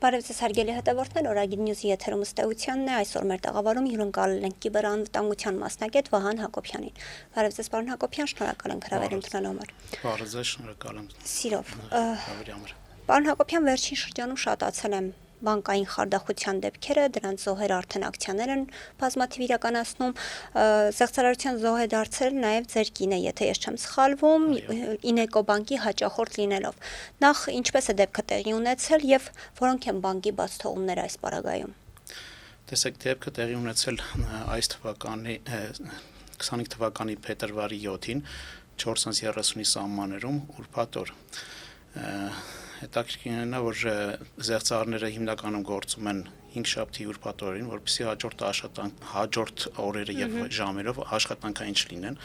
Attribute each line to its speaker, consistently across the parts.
Speaker 1: Բարև ձեզ հարգելի հետևորդներ, Օրագիր Նյուզի եթերում ըստեյությանն է, այսօր մեր տաղավարում հյուրընկալել ենք կիբերանվտանգության մասնագետ Վահան Հակոբյանին։ Բարև ձեզ, պարոն Հակոբյան, շնորհակալ ենք հրավեր ընդունելու համար։
Speaker 2: Բարև ձեզ, շնորհակալ եմ։
Speaker 1: Սիրով։
Speaker 2: Հավերի համար։
Speaker 1: Պարոն Հակոբյան, վերջին շրջանում շատացել են բանկային խարդախության դեպքերը, դրանց զոհերը արդեն ակցիաներ են բազմաթիվ իրականացնում, զեղծարարության զոհ է դարձել նաև ձեր կինը, եթե ես չեմ սխալվում, Ինեկո բանկի հաճախորդ լինելով։ Նախ ինչպես է դեպքը տեղի ունեցել եւ որոնք են բանկի բաց թողումները այս պարագայում։
Speaker 2: Տեսեք, դեպքը տեղի ունեցել այս թվականի 25 թվականի փետրվարի 7-ին 4:30-ի սահմաններում ուրբաթ օր։ Հետաքրքիրն է, որ զեղծարարները հիմնականում գործում են 5 շաբթի ուրբաթ օրերին, որպեսզի հաջորդ օրերը եւ ժամերով աշխատանքային չլինեն։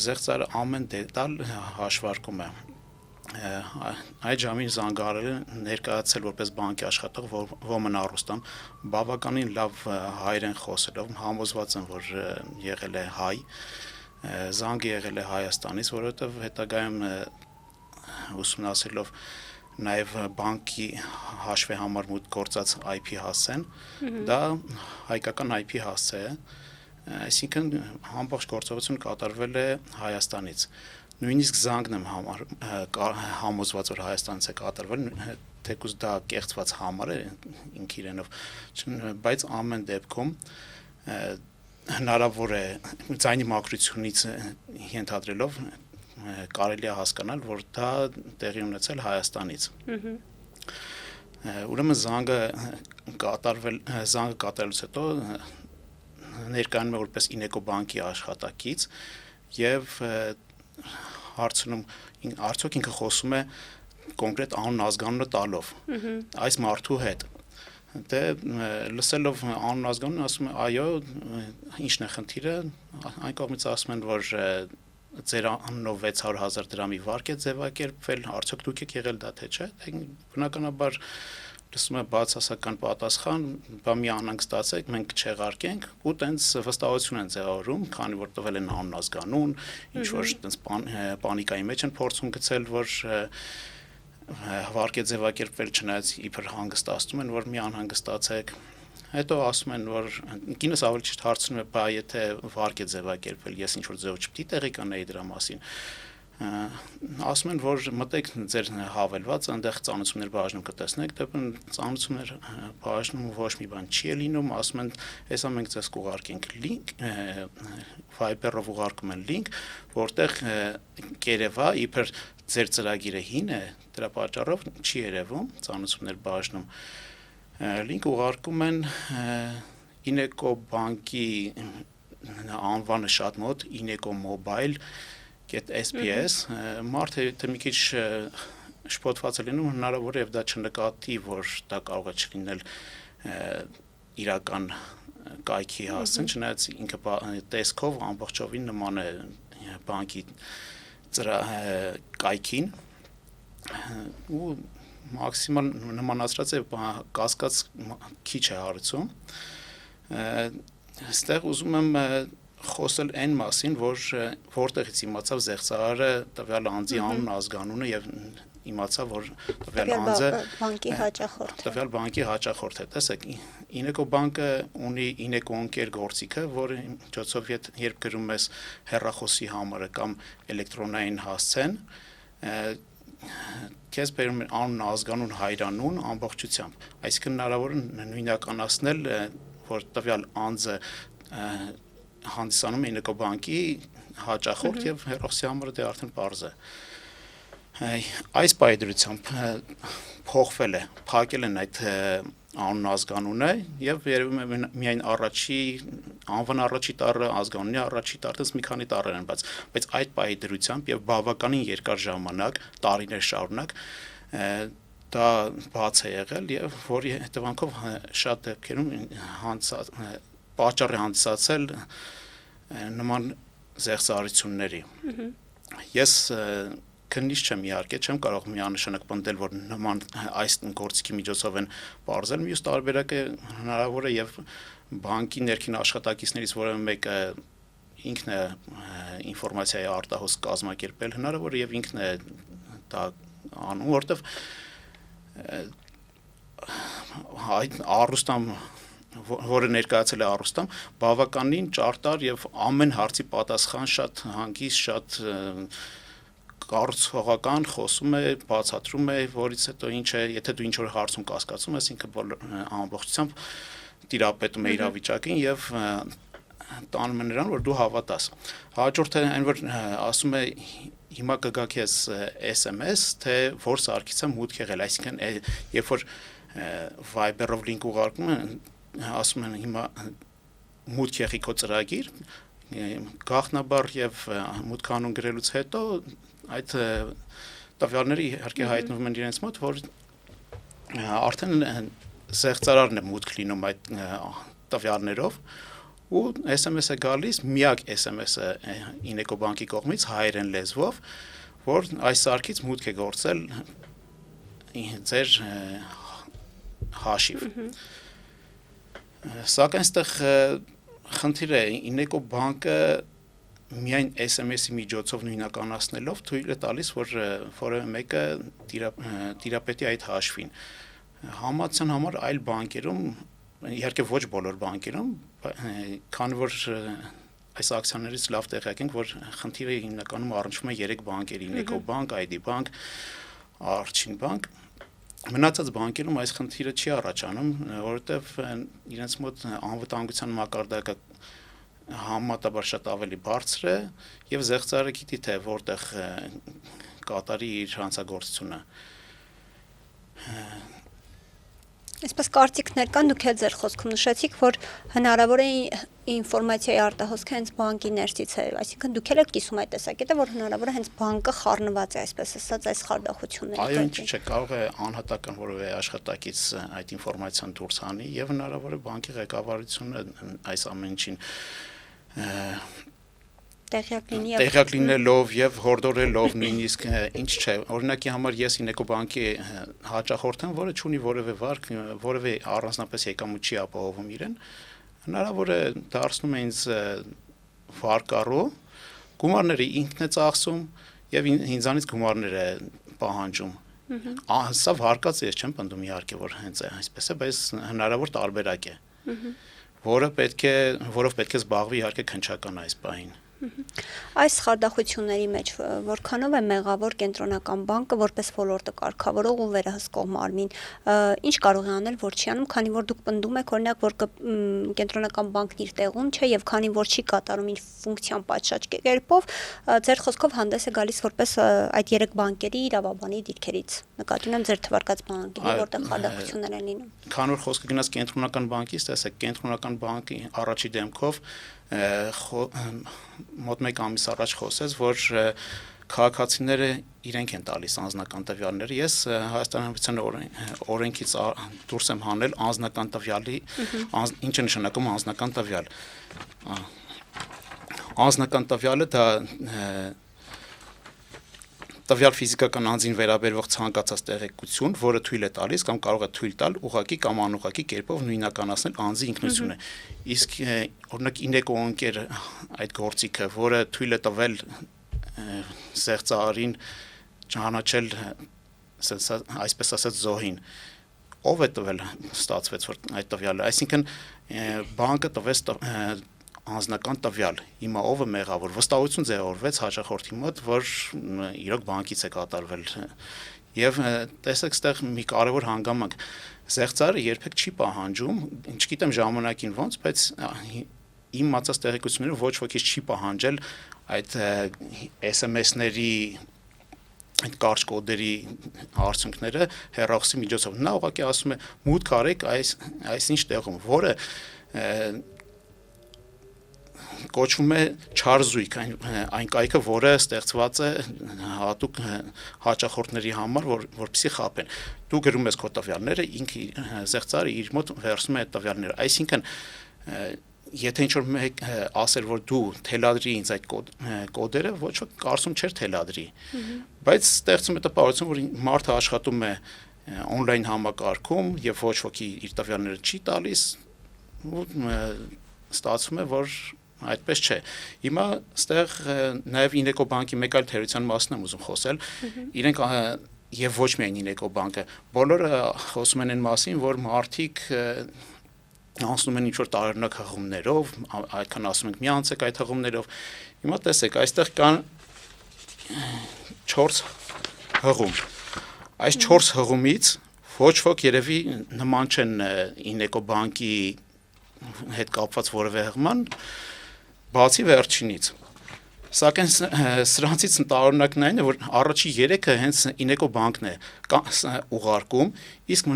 Speaker 2: Զեղծարը ամեն դետալ հաշվարկում է։ Այդ ժամին զանգահարել ներկայացել որպես բանկի աշխատող Ոմն Արուստան, բավականին լավ հայերեն խոսելով, համոզված եմ, որ եղել է հայ, զանգը եղել է Հայաստանից, որովհետև հետագայում ուսումնասիրելով նաև բանկի հաշվի համար մուտք գործած IP հասցեն, դա հայկական IP հասցե է, այսինքն ամբողջ գործողությունը կատարվել է Հայաստանից։ Նույնիսկ զանգն եմ համոզված, որ Հայաստանից է կատարվել, թեկուզ դա կեղծված համար է ինք իրենով, բայց ամեն դեպքում հնարավոր է ձայնի մաքրությունից ենթադրելով կարելի է հասկանալ, որ դա տեղի ունեցել Հայաստանից։ Ուրեմն զանգը կատարելուց հետո ներկայանում է որպես Ինեկո բանկի աշխատակից եւ հարցնում արդյոք ինքը խոսում է կոնկրետ անուն ազգանունը տալով այս մարդու հետ։ Դե լսելով անուն ազգանունը ասում է այո, ինչն է խնդիրը, այն կողմից ասում են, որ ձեր անունով 600,000 դրամի վարկ է ձևակերպվել, արդյոք դուք եք եղել դա թե չէ, բնականաբար լսում է բացասական պատասխան, բա մի անհանգստացեք, մենք չեղարկենք ու տենց վստահություն են ձևավորում, քանի որ տվել են անուն ազգանուն, ինչ որ տենց պանիկայի մեջ են փորձում գցել, որ վարկ է ձևակերպվել, չնայած իբր հանգստացնում են, որ մի անհանգստացեք։ Հետո ասում են, որ կինս ավելի ճիշտ հարցնում է, բա եթե վարկ է ձևակերպվել, ես ինչ որ ձեւ չպետք է տեղի կանեի դրա մասին։ Ասում են, որ մտեք ձեր հավելված, այնտեղ ծանուցումներ բաժնում կտեսնեք, դեպի ծանուցումներ բաժնում ոչ մի բան չի լինում, ասում են, հեսա մենք ձեզ կուղարկենք link, Viber-ով ուղարկում են link, որտեղ կերևա իբր ձեր ծրագիրը հին է, դրա պատճառով չի երևում, ծանուցումներ բաժնում link ուղարկում են Ինեկո բանկի անվանը շատ մոտ, Ինեկո mobile.sps, մարդը եթե մի քիչ շփոթված է լինում, հնարավոր է եւ դա չնկատի, որ դա կարող է չլինել իրական կայքի հասցեն, չնայած ինքը տեսքով ամբողջովին նման է բանկի կայքին ու մաքսիմալ նմանացրած է կասկած քիչ է հարցում։ Այստեղ ուզում եմ խոսել այն մասին, որ որտեղից իմացավ զեղծարարը տվյալ անձի անուն ազգանունը եւ իմացավ, որ տվյալ անձը տվյալ բանկի հաճախորդ է։ Տեսեք, Ինեկո բանկը ունի Ինեկո ընկեր գործիքը, որը միջոցով երբ գրում ես հեռախոսի համարը կամ էլեկտրոնային հասցեն, քեզ բերում են անուն, ազգանուն, հայրանուն ամբողջությամբ։ Այսինքն հնարավոր է նույնականացնել, որ տվյալ անձը հանդիսանում է Ինեկո բանկի հաճախորդ եւ հեռախոսի համարը դե արդեն պարզ է։ Այս պայդրությամբ փոխվել է, փակել են այդ անուն ազգանունը եւ երևում է միայն անվան առաջի տառը, ազգանունի առաջի տառը, մի քանի տառեր են, բայց այդ պայդրությամբ եւ բավականին երկար ժամանակ, տարիներ շարունակ դա բաց է եղել եւ որի հետևանքով շատ դեպքերում պատճառ է հանդիսացել նման զեղծարարությունների։ Ես քննիչ չեմ իհարկե, չեմ կարող միանշանակ պնդել, որ նման այս գործիքի միջոցով են բարձել, մյուս տարբերակը հնարավոր է եւ բանկի ներքին աշխատակիցներից որևէ մեկը ինքն է ինֆորմացիայի արտահոս կազմակերպել, հնարավոր է եւ ինքն է դա անում, որտեվ առուստամ որը ներկայացել է առուստամ, բավականին ճարտար եւ ամեն հարցի պատասխան շատ հանգիստ, շատ կառուցողական խոսում է, բացատրում է, որից հետո ինչ է, եթե դու ինչ որ հարցում կասկածում ես, ինքը ամբողջությամբ տիրապետում է իրավիճակին եւ տանում է նրան, որ դու հավատաս։ Հաջորդը այն որ ասում է հիմա կգա քեզ SMS, թե որ սարքից է մուտք եղել, այսինքն երբ որ Viber-ով link ուղարկում են, ասում են հիմա մուտք եղի քո ծրագիր, գաղտնաբար եւ մուտքանուն գրելուց հետո այդ տվյալները իհարկե հայտնվում են իրենց մոտ, որ արդեն զեղծարարն է մուտք լինում այդ տվյալներով ու SMS-ը գալիս, միակ SMS-ը Ineco բանկի կողմից հայերեն լեզվով, որ այս սարքից մուտք է գործել ձեր հաշիվ։ Սակայն այստեղ խնդիր է, Ineco բանկը միայն SMS-ի միջոցով նույնականացնելով թույլ է տալիս, որ որևէ մեկը տիրապետի այդ հաշվին։ Համացան համար այլ բանկերում, իհարկե ոչ բոլոր բանկերում, քանի որ այս ակցիաներից լավ տեղյակ ենք, որ խնդիրը հիմնականում առնչվում է 3 բանկերի՝ Ineco բանկ, ID բանկ, Archin բանկ։ Մնացած բանկերում այս խնդիրը չի առաջանում, որովհետև իրենց մոտ անվտանգության մակարդակը համեմատաբար շատ ավելի բարձր է եւ զեղծարարը գիտի թե որտեղ կատարի իր հանցագործությունը։
Speaker 1: Այսպես կարծիքներ կան, դուք էլ ձեր խոսքում նշեցիք, որ հնարավոր է ինֆորմացիայի արտահոսքը հենց բանկի ներսից է, այսինքն դուք էլ եք կիսում այդ տեսակետը, որ հնարավոր է հենց բանկը խառնված է, այսպես ասած, այս խարդախությունների։
Speaker 2: Այո, ինչ չէ, կարող է անհատական որևէ աշխատակից այդ ինֆորմացիան դուրս հանի եւ հնարավոր է բանկի ղեկավարությունը այս ամեն ինչին տեղյակ լինելով եւ հորդորելով նույնիսկ ինչ չէ, օրինակի համար ես Ineco բանկի հաճախորդ եմ, որը չունի որևէ վարկ, որևէ առանձնապես եկամուտ չի ապահովում իրեն, հնարավոր է դարձնում է ինձ վարկառու, գումարները ինքն է ծախսում եւ ինձանից գումարներ է պահանջում։ Սա վարկած ես չեմ պնդում իհարկե, որ հենց այսպես է, բայց հնարավոր տարբերակ է, որով պետք է զբաղվի իհարկե քննչական այս պահին։
Speaker 1: Այս խարդախությունների մեջ որքանով է մեղավոր կենտրոնական բանկը որպես ոլորտը կարգավորող ու վերահսկող մարմին, ինչ կարող է անել, որ չի անում, քանի որ դուք պնդում եք օրինակ, որ կենտրոնական բանկն իր տեղում չէ եւ քանի որ չի կատարում իր ֆունկցիան պատշաճ կերպով, ձեր խոսքով հանդես է գալիս որպես այդ 3 բանկերի իրավաբանի դիրքերից։ Նկատի ունեմ ձեր թվարկած բանկի, որտեղ խարդախություններ են լինում։
Speaker 2: Քանի որ խոսքը գնաց կենտրոնական բանկից, տեսեք, կենտրոնական բանկի առաջի դեմքով մոտ 1 ամիս առաջ խոսեց, որ քաղաքացիները իրենք են տալիս անձնական տվյալները։ Ես Հայաստանի Հանրապետության օրենքից դուրս եմ հանել անձնական տվյալի, ինչը նշանակում անձնական տվյալ։ Անձնական տվյալը դա տվյալ ֆիզիկական անձին վերաբերող ցանկացած տեղեկություն, որը թույլ է տալիս կամ կարող է թույլ տալ ուղղակի կամ անուղղակի կերպով նույնականացնել անձի ինքնությունը։ Իսկ օրինակ Ineco ընկեր այդ գործիքը, որը թույլ է տվել զեղծարարին ճանաչել, այսպես ասած, զոհին, ով է տվել, ստացվեց որ այդ տվյալը, այսինքն բանկը տվեց անձնական տվյալ, հիմա ով է մեղավոր, վստահություն ձևավորվեց հաճախորդի մոտ, որ իրոք բանկից է կատարվել եւ տեսեք այստեղ մի կարևոր հանգամանք, զեղծարարը երբեք չի պահանջում, չգիտեմ ժամանակին ոնց, բայց իմ մածած տեղեկությունները ոչ ոքից չի պահանջել այդ SMS-ների այդ կարճ կոդերի արդյունքները հեռախոսի միջոցով։ Նա ուղղակի ասում է մուտք արեք այսինչ տեղում, որը կոչվում է չար զույգ, այն կայքը, որը ստեղծված է հատուկ հաճախորդների համար, որպեսզի խաբեն։ Դու գրում ես քո տվյալները, ինքը զեղծարարը իր մոտ վերցնում է այդ տվյալները։ Այսինքն, եթե ինչ-որ մեկ ասեր, որ դու թելադրի ինձ այդ կոդերը, ոչ ոք կարծում չէր թելադրի։ Բայց ստեղծում է տպավորություն, որ մարդը աշխատում է on-line համակարգում եւ ոչ ոքի իր տվյալները չի տալիս, ու ստացվում է, որ այդպես չէ։ Հիմա այստեղ նաև Ineco բանկի մեկ այլ թերության մասն եմ ուզում խոսել։ Իրենք եւ ոչ միայն Ինեկո բանկը, բոլորը խոսում են այն մասին, որ մարդիկ անցնում են ինչ-որ տարօրինակ հղումներով, այդքան ասում ենք մի անցեք այդ հղումներով։ Հիմա տեսեք, այստեղ կան 4 հղում։ Այս 4 հղումից ոչ ոք երևի նման չեն Ինեկո բանկի հետ կապված որևէ հղման, բացի վերջինից։ Սակայն սրանցից տարօրինակն այն է, որ առաջի 3-ը հենց Ինեկո բանկն է ուղարկում, իսկ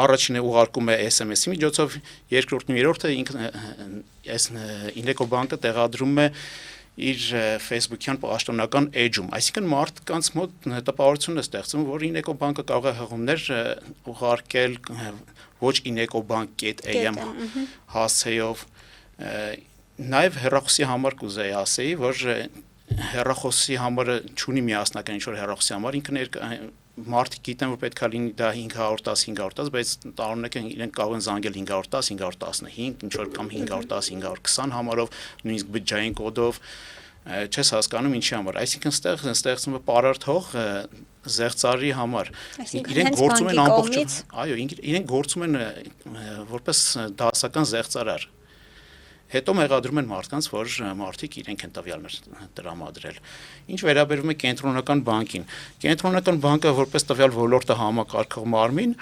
Speaker 2: առաջինը ուղարկում է SMS-ի միջոցով, երկրորդն ու երրորդը այս Ինեկո բանկը տեղադրում է իր Facebook-յան պաշտոնական էջում, այսինքն մարդկանց մոտ տպավորություն է ստեղծում, որ Ինեկո բանկը կարող է հղումներ ուղարկել ոչ inecobank.am հասցեով, նաև հեռախոսի համար կուզեի ասեի, որ հեռախոսի համարը չունի միասնական ինչ-որ հեռախոսի համար, ինքը մարդիկ գիտեն, որ պետք է լինի դա 510, բայց տարօրինակ իրենք կարող են զանգել 510, 515, ինչ-որ կամ 510, 520 համարով, նույնիսկ բջջային կոդով, չես հասկանում ինչի համար, այսինքն ստեղծում է պարարտ հող զեղծարի համար, իրենք գործում են ամբողջ, այո, իրենք գործում են որպես դասական զեղծարար, հետո մեղադրում են մարդկանց, որ մարդիկ իրենք են տվյալներ տրամադրել։ Ինչ վերաբերում է կենտրոնական բանկին, կենտրոնական բանկը որպես տվյալ ոլորտը համակարգող մարմին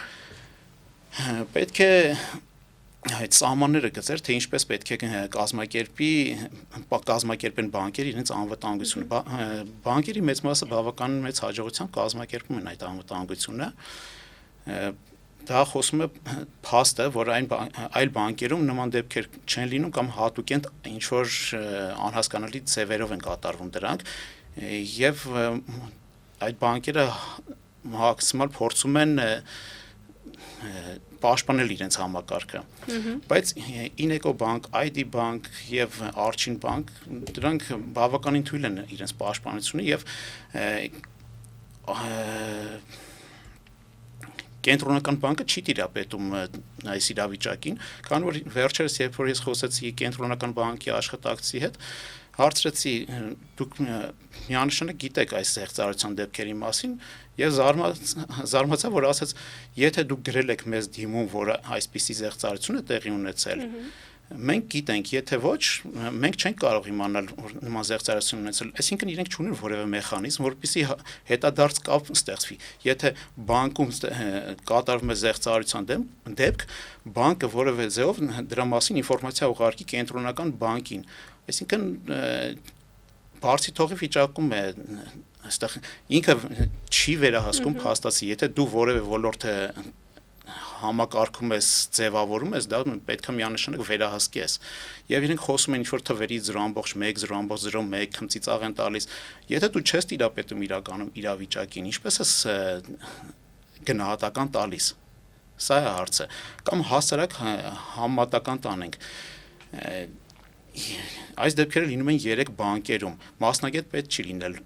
Speaker 2: պետք է այդ սահմանները գծեր, թե ինչպես պետք է կազմակերպեն բանկերը իրենց անվտանգությունը։ Բանկերի մեծ մասը բավական մեծ հաջողությամբ կազմակերպում են այդ անվտանգությունը։ Դա խոսում է փաստը, որ այլ բանկերում նման դեպքեր չեն լինում կամ հատուկ են ինչ-որ անհասկանալի ձևերով են կատարվում դրանք եւ այդ բանկերը մաքսիմալ փորձում են պաշտպանել իրենց համակարգը, բայց Ինեկո բանկ, ID բանկ եւ Արչին բանկ դրանք բավականին թույլ են իրենց պաշտպանությունը եւ Կենտրոնական բանկը չի տիրապետում այս իրավիճակին, քանի որ վերջերս երբ որ ես խոսեցի կենտրոնական բանկի աշխատակցի հետ, հարցրեցի դուք միանշանակ գիտեք այս զեղծարարության դեպքերի մասին եւ զարմացա որ ասաց եթե դուք գրել եք մեզ դիմում որ այսպիսի զեղծարարություն է տեղի ունեցել մենք գիտենք եթե ոչ մենք չենք կարող իմանալ որ նման զեղծարարություն ունեցել այսինքն իրենք չունեն որևէ մեխանիզմ որպեսզի հետադարձ կապ ստեղծվի եթե բանկում կատարվում է զեղծարարության դեպք բանկը որևէ ձեով դրա մասին ինֆորմացիա ուղարկի կենտրոնական բանկին այսինքն բարձի թողի վիճակում է այստեղ ինքը չի վերահսկում փաստացի եթե դու որևէ ոլորտ համակարգում ես ձևավորում ես դա պետք է միանշանակ վերահսկես եւ իրենք խոսում են ինչ որ թվերի 0.1 0.01 քմծիծաղ են տալիս եթե դու չես տիրապետում իրականում իրավիճակին ինչպես ես գնահատական տալիս սա է հարցը կամ հասարակ համատական տանենք այս դեպքերը լինում են 3 բանկերում մասնագետ պետք չի լինել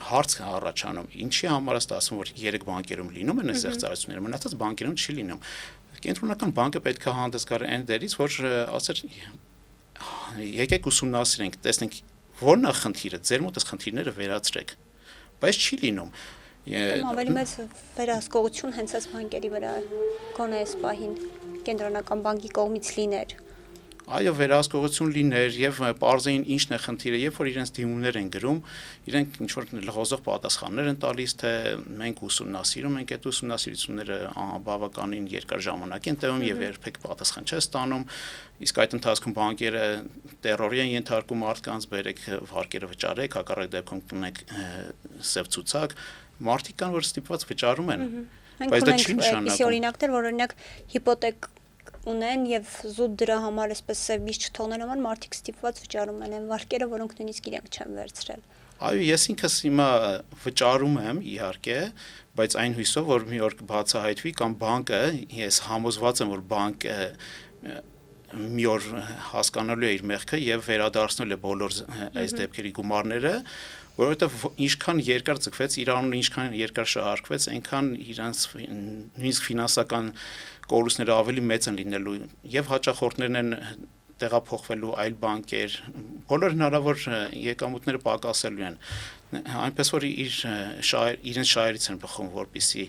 Speaker 2: հարց առաջանում ինչի համար է ասում որ 3 բանկերում լինում են այս զեղծարարությունները մնացած բանկերում չի լինում կենտրոնական բանկը պետք է հանդես գար այն դերից որ ասեր եկեք ուսումնասիրենք տեսնենք որն է խնդիրը ձեր մոտ այս խնդիրները վերացրեք բայց չի լինում
Speaker 1: ավելի մեծ վերահսկողություն հենց այս բանկերի վրա գոնե այս պահին կենտրոնական բանկի կողմից լիներ
Speaker 2: Այո, վերահսկողություն լիներ եւ պարզեին ինչն է խնդիրը, երբ որ իրենց դիմումներ են գրում, իրենք ինչ որ լղոզող պատասխաններ են տալիս, թե մենք ուսումնասիրում ենք այդ ուսումնասիրությունները բավականին երկար ժամանակ են տևում եւ երբեք պատասխան չես ստանում, իսկ այդ ընթացքում բանկերը տերորի են ենթարկում մարդկանց, բերեք վարկերը վճարեք, հակառակ դեպքում կունեք սև ցուցակ, մարդիկ կան որ ստիպված վճարում են, բայց դա չի նշանակում։
Speaker 1: Այսի օրինակներ, որ օրինակ հիպոթեք ունեն եւ զուտ դրա համար այսպես սեվից չթողնելու համար մարդիկ ստիպված վճարում են վարկերը, որոնք նույնիսկ իրենք չեն վերցրել։
Speaker 2: Այո, ես ինքս հիմա վճարում եմ, իհարկե, բայց այն հույսով, որ մի օր կբացահայտվի կամ բանկը, ես համոզված եմ, որ բանկը մի օր հասկանալու է իր մեղքը եւ վերադարձնել է բոլոր այս դեպքերի գումարները, որովհետեւ ինչքան երկար ձգվեց, իր անունը ինչքան երկար շահարկվեց, այնքան իրանց նույնիսկ ֆինանսական կորուստները ավելի մեծ են լինելու եւ հաճախորդներն են տեղափոխվելու այլ բանկեր, բոլոր հնարավոր եկամուտները պակասելու են։ այնպես որ իրենց շահերից են բխում, որպեսզի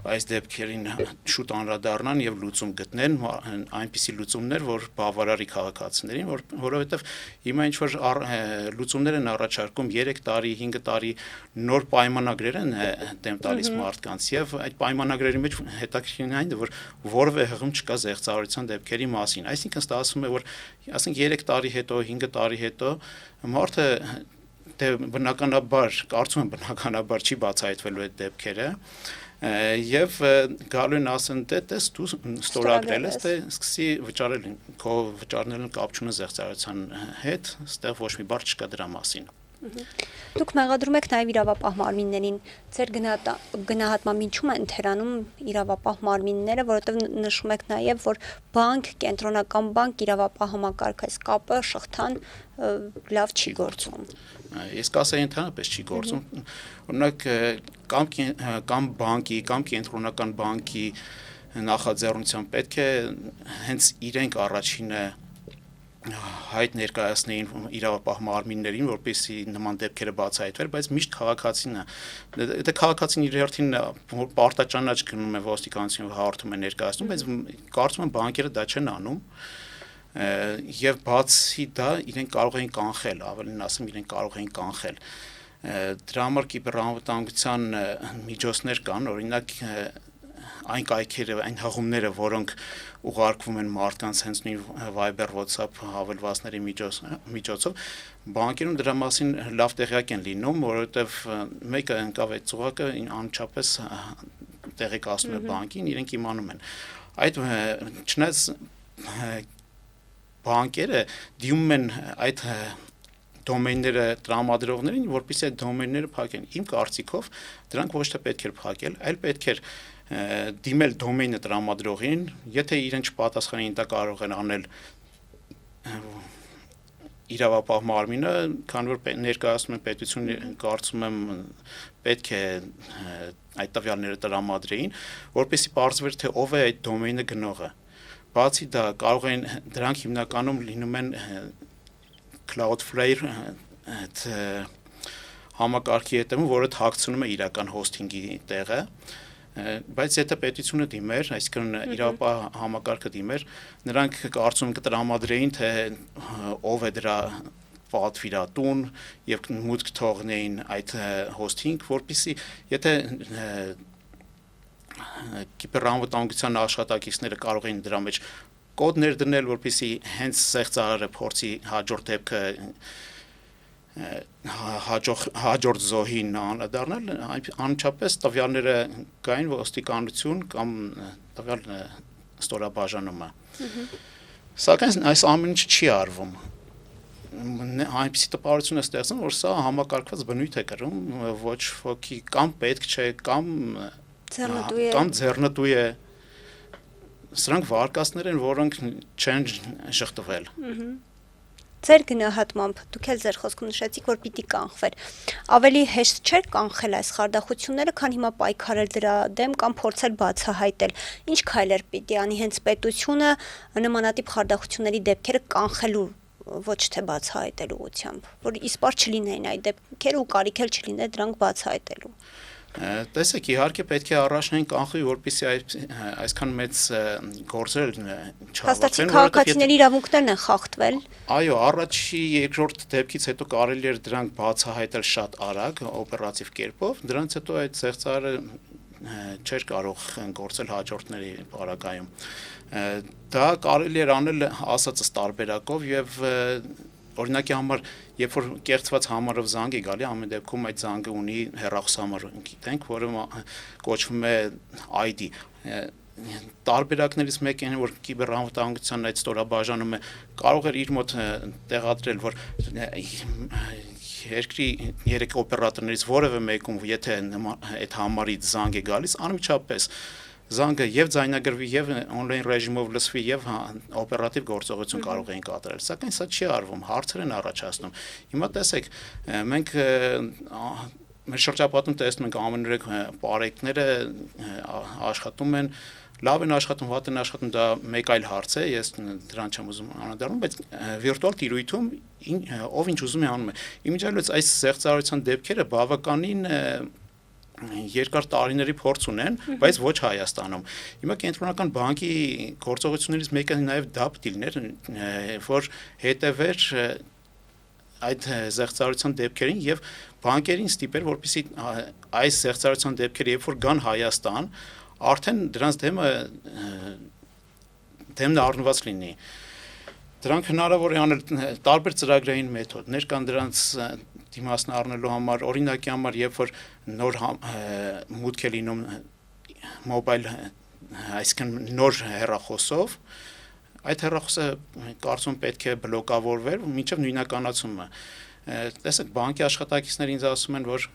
Speaker 2: այս դեպքերին շուտ անդրադառնան եւ լուծում գտնեն, այնպիսի լուծումներ, որ բավարարի քաղաքացիներին, որովհետեւ հիմա ինչ որ լուծումներ են առաջարկում 3 տարի, 5 տարի նոր պայմանագրեր են դեմ տալիս մարդկանց եւ այդ պայմանագրերի մեջ հետաքրքիրն այն է, որ որևէ հղում չկա զեղծարարության դեպքերի մասին, այսինքն ստացվում է, որ ասենք 3 տարի հետո, 5 տարի հետո մարդը բնականաբար, կարծում եմ բնականաբար չի բացահայտվելու այդ դեպքերը եւ գալու են ասեն տես դու ստորագրել ես, սկսի վճարել, քո վճարներն կապ չունեն զեղծարարության հետ, այստեղ ոչ մի բառ չկա դրա մասին։
Speaker 1: Դուք մեղադրում եք նաև իրավապահ մարմիններին, ձեր գնահատմամբ ինչու են թերանում իրավապահ մարմինները, որովհետև նշում եք նաև, որ բանկ, կենտրոնական բանկ, իրավապահ համակարգ այս կապը շղթան լավ չի գործում։
Speaker 2: Ես կասեի ընդհանրապես չի գործում, օրինակ կամ բանկի, կամ կենտրոնական բանկի նախաձեռնությամբ պետք է հենց իրենք առաջինը հայտ ներկայացնեին իրավապահ մարմիններին, որպեսզի նման դեպքերը բացահայտվեր, բայց միշտ քաղաքացին է, դա քաղաքացին իր հերթին պարտաճանաչ գնում է ոստիկանություն հաղորդում է ներկայացնում, բայց կարծում եմ բանկերը դա չեն անում, եւ բացի դա իրենք կարող էին կանխել, ավելին ասեմ, իրենք կարող էին կանխել։ Դրա համար կիբեռանվտանգության միջոցներ կան, օրինակ այն կայքերը, այն հղումները, որոնք ուղարկվում են մարդկանց հենց նույն Viber, WhatsApp հավելվածների միջոցով, բանկերում դրա մասին լավ տեղյակ են լինում, որովհետև մեկը ընկավ այդ ծուղակը անմիջապես տեղեկացնում է բանկին, իրենք իմանում են։ Այդ չնայած բանկերը դիմում են այդ դոմեյնները տրամադրողներին, որպեսզի այդ դոմեյնները փակեն։ Իմ կարծիքով դրանք ոչ թե պետք էր փակել, այլ պետք էր դիմել դոմեյնը տրամադրողին, եթե իրեն չպատասխանեն, դա կարող են անել իրավապահ մարմինը, քանի որ ներկայացնում են պետություն, կարծում եմ պետք է այդ տվյալները տրամադրեին, որպեսզի պարզվեր, թե ով է այդ դոմեյնը գնողը։ Բացի դա կարող են դրանք հիմնականում լինում են Cloudflare համակարգի հետևում, որը թաքցնում է իրական հոսթինգի տեղը, բայց եթե պետությունը դիմեր, այսինքն իրավապահ համակարգը դիմեր, նրանք կարծում կտրամադրեին, թե ով է դրա պատվիրատուն եւ մուտք թողնեին այդ հոսթինգ, որպեսզի եթե կիբեռանվտանգության աշխատակիցները կարող էին դրա մեջ կոդներ դնել, որպեսզի հենց զեղծարարը փորձի հաջորդ դեպքը հաջորդ զոհին անդրադառնալ, անմիջապես տվյալները կային ոստիկանություն կամ տվյալ ստորաբաժանումը։ Սակայն այս ամեն ինչ չի արվում։ Այնպիսի տպավորություն է ստեղծում, որ սա համակարգված բնույթ է կրում, ոչ ոքի կամ պետք չէ, կամ ձեռնտու է։ Սրանք վարկածներ են, որոնք չեն շղթվել։
Speaker 1: Ձեր գնահատմամբ, դուք էլ ձեր խոսքում նշեցիք, որ պիտի կանխվեր։ Ավելի հեշտ չէր կանխել այս խարդախությունները, քան հիմա պայքարել դրա դեմ կամ փորձել բացահայտել։ Ինչ քայլեր պիտի անի հենց պետությունը նմանատիպ խարդախությունների դեպքերը կանխելու, ոչ թե բացահայտելու ուղղությամբ, որ իսպար չլինեին այդ դեպքերը ու կարիք էլ չլիներ դրանք բացահայտելու։
Speaker 2: Տեսեք, իհարկե պետք է առաջնային կանխվի, որպեսզի այսքան մեծ գործեր չավարտվեն։
Speaker 1: Հաստատիկ քաղաքացիների իրավունքներն են խախտվել։
Speaker 2: Այո, առաջի երկրորդ դեպքից հետո կարելի էր դրանք բացահայտել շատ արագ, օպերատիվ կերպով, դրանից հետո այդ զեղծարարը չէր կարող գործել հաջորդների պարագայում։ Դա կարելի էր անել ասածս տարբերակով եւ օրինակի համար, երբ որ կեղծված համարով զանգ է գալի, ամեն դեպքում այդ զանգը ունի հեռախոսահամար, գիտենք, որը կոչվում է ID։ Տարբերակներից մեկն է, որ կիբեռանվտանգության այդ ստորաբաժանումը կարող էր իր մոտ տեղադրել, որ երկրի 3 օպերատորներից որևէ մեկում, եթե այդ համարից զանգ է գալիս, անմիջապես զանգը եւ ձայնագրվի եւ on-line ռեժիմով լսվի եւ օպերատիվ գործողություն կարող էին կատարել, սակայն սա չի արվում, հարցեր են առաջացնում։ Հիմա տեսեք, մենք մեր շրջապատում տեսնում ենք ամենուրեք բարեկները աշխատում են լավ են աշխատում, վատ են աշխատում, դա մեկ այլ հարց է, ես դրան չեմ ուզում անդրադառնալ, բայց վիրտուալ տիրույթում ով ինչ ուզում է անում է։ Իմիջիայլոց այս զեղծարարության դեպքերը բավականին երկար տարիների փորձ ունեն, բայց ոչ Հայաստանում։ Հիմա կենտրոնական բանկի գործողություններից մեկը նաև դա պետք է լիներ, որ հետևեր այդ զեղծարարության դեպքերին եւ բանկերին ստիպեր, որպեսզի այս զեղծարարության դեպքերը երբ որ գան Հայաստան, արդեն դրանց դեմն առնված լինի։ Դրանք հնարավոր է անել տարբեր ծրագրային մեթոդներ կան դրանց դիմացն առնելու համար, օրինակի համար, երբ որ նոր մուտք է լինում մոբայլ, այսինքն նոր հեռախոսով, այդ հեռախոսը կարծում պետք է բլոկավորվեր մինչև նույնականացումը։ Տեսեք, բանկի աշխատակիցները ինձ ասում են, որ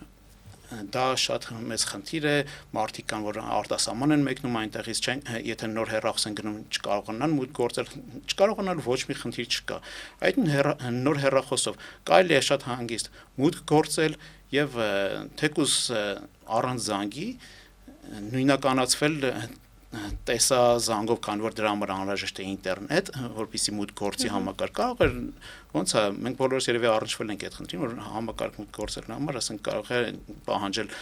Speaker 2: դա շատ մեծ խնդիր է, մարդիկ կան, որ արտասահման են մեկնում այնտեղից չեն, եթե նոր հեռախոս են գնում, չկարողանան մուտք գործել, չկարողանալ ոչ մի խնդիր չկա։ Այդ նոր հեռախոսով կարելի է շատ հանգիստ մուտք գործել եւ թեկուզ առանց զանգի նույնականացվել տեսազանգով, քանի որ դրա համար անհրաժեշտ է ինտերնետ, որպեսզի մուտք գործի համակարգ կարող է ոնց է մենք բոլորս երևի առնչվել ենք այդ խնդրին, որ համակարգ մուտք գործելու համար, ասենք կարող է պահանջել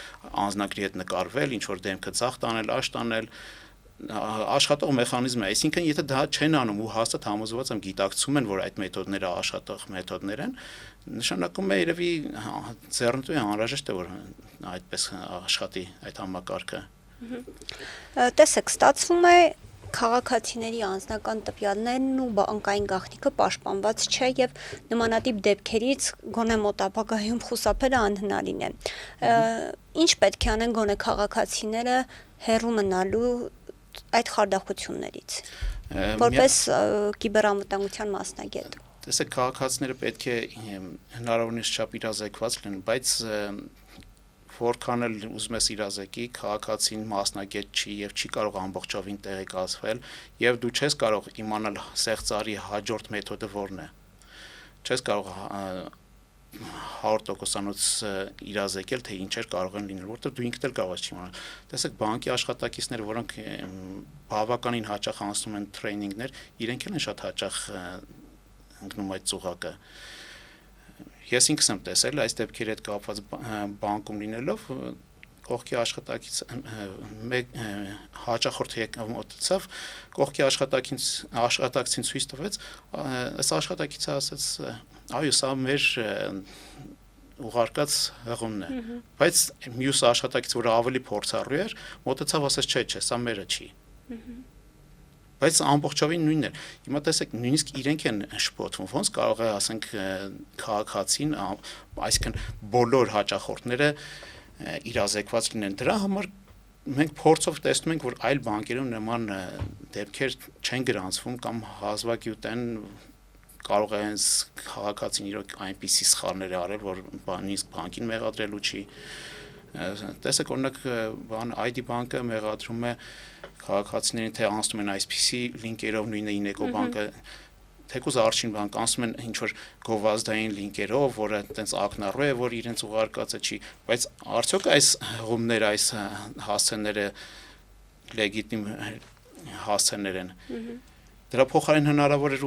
Speaker 2: անձնակրի հետ նկարվել, ինչ որ դեմքը ցախ տանել, աշ տանել, աշխատող մեխանիզմ է, այսինքն եթե դա չեն անում ու հաստատ համոզված եմ գիտակցում են, որ այդ մեթոդները աշխատող մեթոդներ են, նշանակում է երևի ձեռնտու է անհրաժեշտ է որ այդպես աշխատի այդ համակարգը։
Speaker 1: Տեսեք, ստացվում է քաղաքացիների անձնական տվյալներն ու բանկային գաղտնիքը պաշտպանված չէ եւ նմանատիպ դեպքերից գոնե մոտ ապագայում խուսափելը անհնարին է։ Ինչ պետք է անեն գոնե քաղաքացիները հեռու մնալու այդ խարդախություններից, որպես կիբերանվտանգության մասնագետ։
Speaker 2: Տեսեք, քաղաքացիները պետք է հնարավորինս չափ իրազեկված լինեն, բայց որքան էլ ուզում ես իրազեկի, քաղաքացին մասնագետ չի եւ չի կարող ամբողջովին տեղեկացվել եւ դու չես կարող իմանալ սեղծարի հաջորդ մեթոդը որն է։ Չես կարող 100%-անոց իրազեկել, թե ինչեր կարող են լինել, որտեղ դու ինքդ էլ կարող ես չիմանալ։ Տեսեք, բանկի աշխատակիցները, որոնք բավականին հաճախ անցնում են տրեյնինգներ, իրենք էլ են շատ հաճախ ընկնում այդ ծուղակը։ Ես ինքս եմ տեսել այս դեպքերի հետ կապված բանկում լինելով կողքի աշխատակից մեկ հաճախորդ եկամուտացավ կողքի աշխատակցին ցույց տվեց այս աշխատակիցը ասաց այո սա մեր ուղարկած հղումն է բայց մյուս աշխատակից որը ավելի փորձառու էր մոտեցավ ասաց չէ սա մերը չի բայց ամբողջովին նույնն էր։ Հիմա տեսեք, նույնիսկ իրենք են շփոթվում, ոնց կարող է, ասենք, քաղաքացին, այսինքն բոլոր հաճախորդները իրազեկված լինեն։ Դրա համար մենք փորձով տեսնում ենք, որ այլ բանկերում նման դեպքեր չեն գրանցվում կամ հազվագյուտ են կարող է հենց քաղաքացին իրոք այնպիսի սխալներ արել, որ նույնիսկ բանկին մեղադրելու չի։ Տեսեք, օրինակ, ID բանկը մեղադրում է քաղաքացիներին թե անցնում են այսպիսի լինկերով նույնը Ինեկո բանկը թեկուզ Արչին բանկ անցնում են ինչ որ գովազդային լինկերով, որը այտենց ակնառու է, որ իրենց ուղարկածը չի, բայց արդյոք այս հղումները, այս հասցեները լեգիտիմ հասցեներ են։ Դրա փոխարեն հնարավոր էր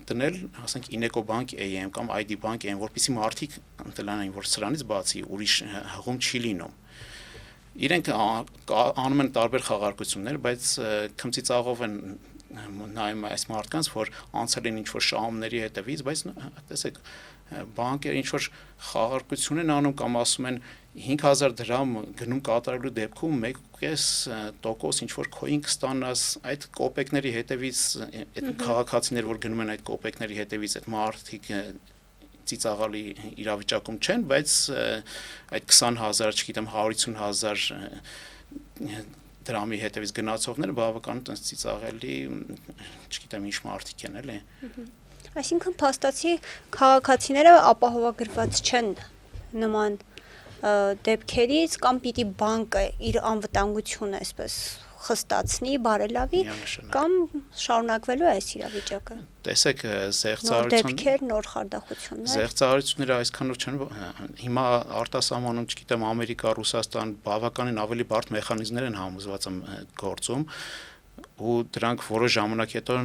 Speaker 2: դնել, ասենք Ինեկո բանկ AM կամ ID բանկ AM, որպեսզի մարդիկ ընտելանային, որ սրանից բացի ուրիշ հղում չի լինում։ Իրենք անում են տարբեր խաղարկություններ, բայց քմծիծաղով են նայում այս մարդկանց, որ անցել են ինչ-որ շահումների հետևից, բայց տեսեք, բանկերը ինչ-որ խաղարկություն են անում կամ ասում են 5000 դրամ գնում կատարելու դեպքում 1.5% ինչ-որ coin կստանաս, այդ կոպեկների հետևից, այդ քաղաքացիներ, որ գնում են այդ կոպեկների հետևից, այդ մարդիկ ծիծաղալի իրավիճակում չեն, բայց այդ 20000, չգիտեմ 150000 դրամի հետևից գնացողները բավականին տենց ծիծաղելի, չգիտեմ ինչ մարդիկ են, էլի։
Speaker 1: Այսինքն փաստացի քաղաքացիները ապահովագրված չեն նման դեպքերից կամ պիտի բանկը իր անվտանգությունը այսպես խստացնի, բարելավի կամ շարունակվելու է այս իրավիճակը։
Speaker 2: Տեսեք,
Speaker 1: նոր դեպքեր, նոր խարդախություններ։
Speaker 2: Զեղծարարությունները այսքանով չեն, հիմա արտասահմանում, չգիտեմ, Ամերիկա, Ռուսաստան բավականին ավելի բարդ մեխանիզմներ են համոզված գործում, ու դրանք որոշ ժամանակ հետո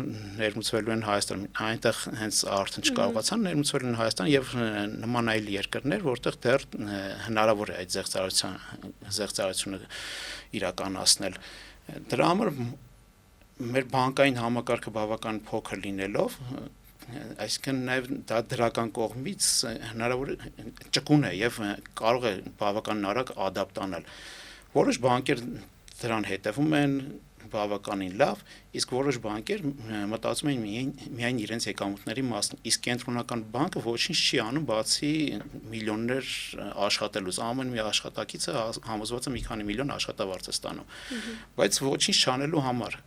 Speaker 2: ներմուծվելու են Հայաստան, այնտեղ հենց արդեն չկարողացան ներմուծվել են Հայաստան եւ նման այլ երկրներ, որտեղ դեռ հնարավոր է այդ զեղծարությունը իրականացնել։ Դրա համար մեր բանկային համակարգը բավական փոքր լինելով, այսինքն նաև դա դրական կողմից հնարավոր ճկուն է եւ կարող է բավական արագ ադապտանալ։ Որոշ բանկեր դրան հետևում են բավականին լավ, իսկ որոշ բանկեր մտածում են միայն իրենց եկամուտների մասն, իսկ կենտրոնական բանկը ոչինչ չի անում, բացի միլիոններ աշխատելուց, ամեն մի աշխատակիցը համոզված է մի քանի միլիոն աշխատավարձ է ստանում, բայց ոչինչ չանելու համար։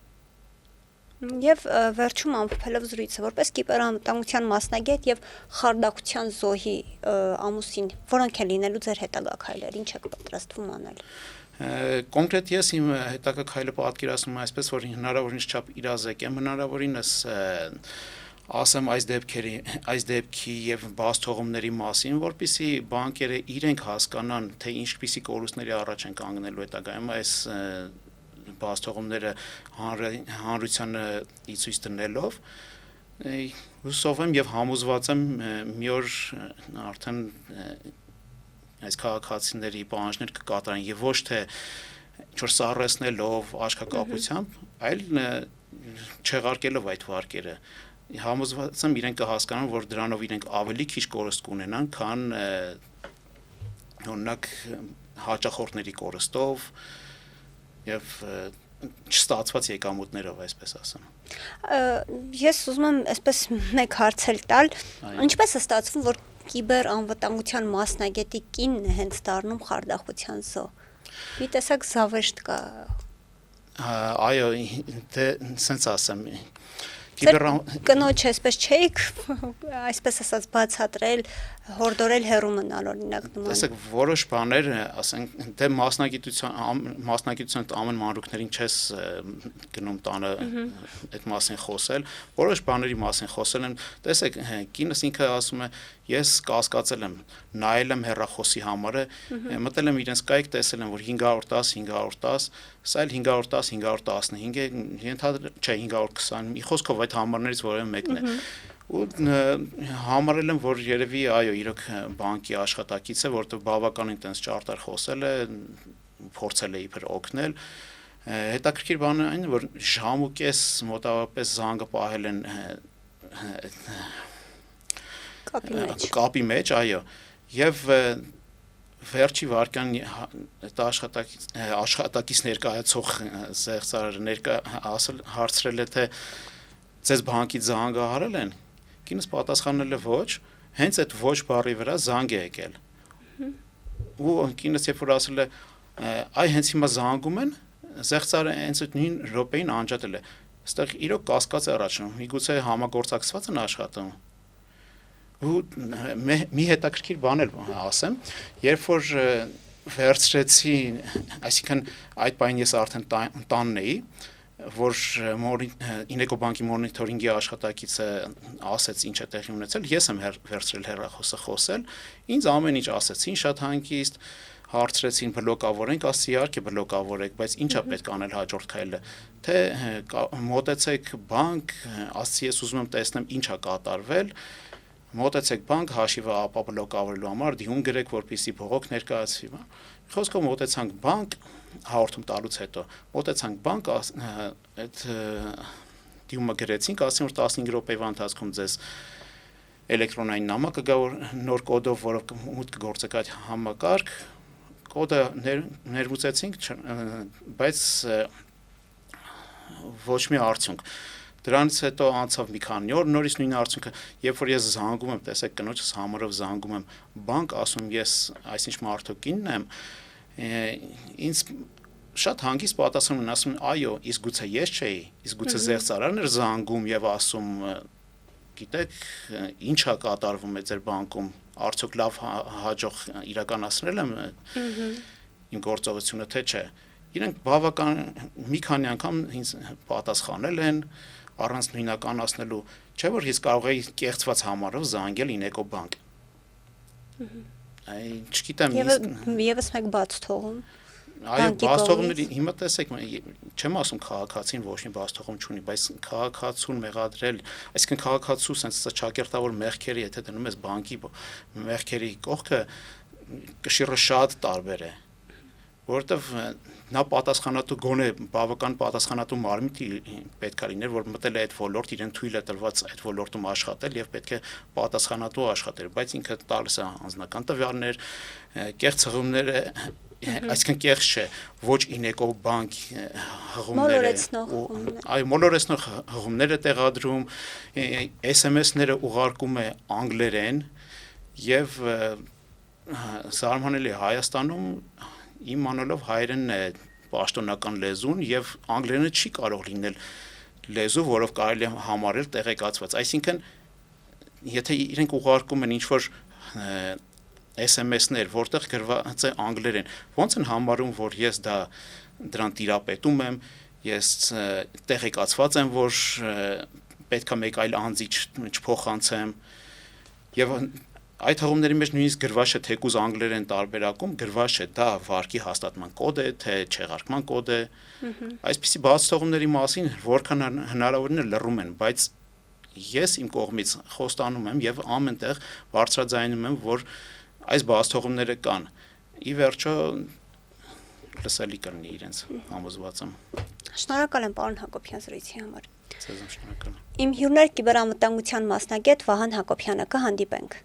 Speaker 1: Եվ վերջում ամփոփելով զրույցը, որպես կիբերանվտանգության մասնագետ եւ խարդախության զոհի ամուսին, որոնք են լինելու ձեր հետագա քայլեր, ինչ եք պատրաստվում անել։
Speaker 2: Կոնկրետ ես իմ հետագա քայլը պատկերացնում եմ այսպես, որ հնարավորինս չափ իրազեկեմ, հնարավորինս ասեմ այս դեպքի եւ բաց թողումների մասին, որպեսզի բանկերը իրենք հասկանան, թե ինչպիսի կորուստների առաջ են կանգնելու հետագայում այս բաց թողումները հանրությանը ցույց դնելով, հուսով եմ եւ համոզված եմ մի օր արդեն այս քաղաքացիների պահանջներ կկատարեն եւ ոչ թե ինչ-որ սառեցնելով աշխակապությամբ, այլ չեղարկելով այդ վարկերը։ Համոզված եմ իրենք կհասկանան, որ դրանով իրենք ավելի քիչ կորուստ կունենան, քան օրինակ հաճախորդների կորստով եւ չստացված եկամուտներով, այսպես ասեմ։
Speaker 1: Ես ուզում եմ այսպես մեկ հարց տալ, ինչպես է ստացվում, որ կիբերանվտանգության մասնագետի կինն է հենց դառնում խարդախության զոհ։ Մի տեսակ զավեշտ կա։
Speaker 2: Այո, դե սենց ասեմ։
Speaker 1: Կնոջ այսպես չէիք, այսպես ասած բացատրել, հորդորել հեռու մնալ օրինակ նման։
Speaker 2: Տեսեք, որոշ բաներ, ասենք, դե մասնագիտության ամեն մանրուքներին չես գնում տանը այդ մասին խոսել, որոշ բաների մասին խոսել եմ, տեսեք, կինս ինքը ասում է, ես կասկածել եմ, նայել եմ հեռախոսի համարը, մտել եմ իրենց կայք, տեսել եմ, որ 510, սա էլ 510, 515 է, չէ 520, մի խոսքով այդ համարներից որևէ մեկն է։ Ու համարել եմ, որ երևի այո, իրոք բանկի աշխատակից է, որտեղ բավականին տենց ճարտար խոսել է, փորձել է իբր օգնել։ Հետաքրքիր բանը այն է, որ ժամ ու կես մոտավորապես զանգը պահել են կապի մեջ, այո, եւ վերջի վարքյան այդ աշխատակից ներկայացող զեղծարարը հարցրել է, թե ձեզ բանկից զանգահարել են, կինս պատասխանել է ոչ, հենց այդ ոչ բառի վրա զանգ է եկել։ Ու կինս երբ որ ասել է, այ հենց հիմա զանգում են, զեղծարը հենց այդ նույն րոպեին անջատել է։ Այստեղ իրոք կասկած է առաջանում, միգուցե համագործակցված են աշխատում։ Ու մի հետաքրքիր բան էլ ասեմ, երբ որ վերցրեցի, այսինքն այդ պահին ես արդեն տանն էի, որ Ինեկո բանկի մոնիթորինգի աշխատակիցը ասեց ինչ է տեղի ունեցել, ես եմ վերցրել հեռախոսը խոսել, ինձ ամեն ինչ ասեցին, շատ հանգիստ, հարցրեցին բլոկավորենք, ասի իհարկե բլոկավորեք, բայց ինչա պետք անել հաջորդ քայլը, թե մոտեցեք բանկ, ասի ես ուզում եմ տեսնեմ ինչա կատարվել, մոտեցեք բանկ հաշիվը ապաբլոկավորելու համար դիում գրեք, որպեսզի բողոք ներկայացվի։ Խոսքով մոտեցանք բանկ, հաղորդում տալուց հետո մոտեցանք բանկ, այդ դիումը գրեցինք, ասին որ 15 րոպեվա ընթացքում ձեզ էլեկտրոնային նամակ կգա նոր կոդով, որով մուտք կգործեք այդ համակարգ, կոդը ներմուծեցինք, բայց ոչ մի արդյունք։ Դրանից հետո անցավ մի քանի օր, նորից նույն արդյունքը, երբ որ ես զանգում եմ, տեսեք կնոջս համարով զանգում եմ բանկ, ասում ես այսինչ մարդուկինն եմ, ինձ շատ հանգիստ պատասխանում են, ասում են, այո, իսկ գուցե ես չէի, իսկ գուցե զեղծարարն էր զանգում եւ ասում, գիտեք, ինչա կատարվում է ձեր բանկում, արդյոք լավ հաջող իրականացնել եմ իմ գործողությունը, թե չէ։ Իրենք բավական մի քանի անգամ ինձ պատասխանել են առանց նույնականացնելու, չէ՞ որ ես կարող եի կեղծված համարով զանգել Ինեկո բանկ։ Չգիտեմ,
Speaker 1: եւս մեկ բաց թողում։
Speaker 2: Այո, բացթողումների հիմա տեսեք, չեմ ասում քաղաքացին ոչ մի բացթողում չունի, բայց քաղաքացուն մեղադրել, այսինքն քաղաքացու sense ճակերտավոր մեղքերը, եթե դնում ես բանկի մեղքերի կողքը, կշիռը շատ տարբեր է, որովհետև նա պատասխանատու գոնե բավական պատասխանատու մարմինի պետք է լիներ, որ մտել է այդ ոլորտ, իրեն թույլ է տրված այդ ոլորտում աշխատել եւ պետք է պատասխանատու աշխատել, բայց ինքը տալիս է անձնական տվյալներ, կեղծ հղումները, այսինքն կեղծ չէ, ոչ ինեկով բանկ հղումները, այո, մոլորեցնող հղումները տեղադրում, SMS-ները ուղարկում է անգլերեն եւ զարմանալի Հայաստանում իմանալով հայերենն է պաշտոնական լեզուն եւ անգլերենը չի կարող լինել լեզու, որով կարելի է համարել տեղեկացված, այսինքն եթե իրենք ուղարկում են ինչ-որ SMS-ներ, որտեղ գրված է անգլերեն, ո՞նց են համարում, որ ես դրան տիրապետում եմ, ես տեղեկացված եմ, որ պետքա մեկ այլ անձի չփոխանցեմ եւ այդ հղումների մեջ նույնիսկ գրված է թեկուզ անգլերեն տարբերակում, գրված է դա վարկի հաստատման կոդ է, թե չեղարկման կոդ է։ Այսպիսի բացթողումների մասին որքան հնարավորին է լռում են, բայց ես իմ կողմից խոստանում եմ եւ ամենտեղ բարձրաձայնում եմ, որ այս բացթողումները կան։ Ի վերջո լսելի կլինի իրենց համոզվածը։
Speaker 1: Շնորհակալ եմ պարոն Հակոբյան զրույցի համար։
Speaker 2: Ձեզ շնորհակալ եմ։
Speaker 1: Իմ հյուրն էր կիբերամտանգության մասնագետ Վահան Հակոբյանը, կհանդիպենք։